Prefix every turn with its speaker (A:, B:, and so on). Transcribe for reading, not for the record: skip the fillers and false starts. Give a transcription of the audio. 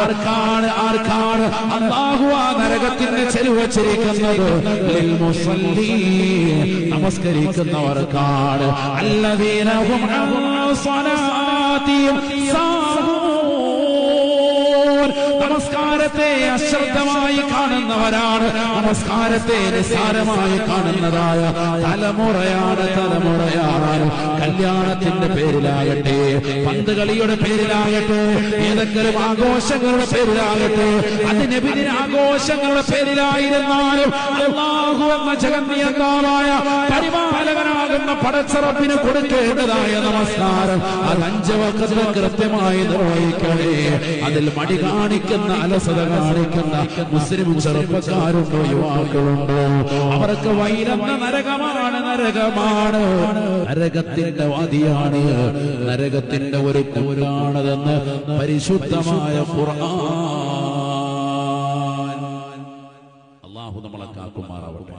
A: ആർക്കാണ് അല്ലാഹു ആ നരകത്തിന്റെ ചെരുവ് വച്ചിരിക്കുന്നത്? ലിൽ മുസല്ലീൻ, നമസ്കരിക്കുന്നവർക്കാണ്. അല്ലദീന ഹും അൻ സ്വലാത്തിഹിം സാഹൂൻ, നമസ്കാരത്തെ അശ്രദ്ധമായി കാണുന്നവരാണ്, നമസ്കാരത്തെ നിസ്സാരമായി കാണുന്നതായ തലമുറയാണ്. കല്യാണത്തിന്റെ പേരിലാകട്ടെ, പന്തുകളിയുടെ പേരിലാകട്ടെ, ഏതെങ്കിലും ആഘോഷങ്ങളുടെ പേരിലാകട്ടെ, അതിനെതിരെ ആഘോഷങ്ങളുടെ പേരിലായിരുന്നാലും അല്ലാഹു എന്ന ജഗന്നിയന്താവായ പരിപാലകനാകുന്ന പടച്ചറപ്പിന് കൊടുക്കേണ്ടതായ നമസ്കാരം അത് 5 വഖത്ത് കൃത്യമായി നിർവഹിക്കണേ. അതിൽ മടി കാണിക്കുന്ന, അലസത കാണിക്കുന്ന മുസ്ലിം ചെറുപ്പക്കാരുണ്ടോ, യുവാക്കളുണ്ടോ? അവർക്ക് വൈരന്ന നരകമാണ്. നരകത്തിന്റെ വാദിയാണ്, നരകത്തിന്റെ ഒരു കൂരാണതെന്ന് പരിശുദ്ധമായ ഖുർആൻ. അല്ലാഹു നമ്മളെ കാക്കുമാറാവട്ടെ.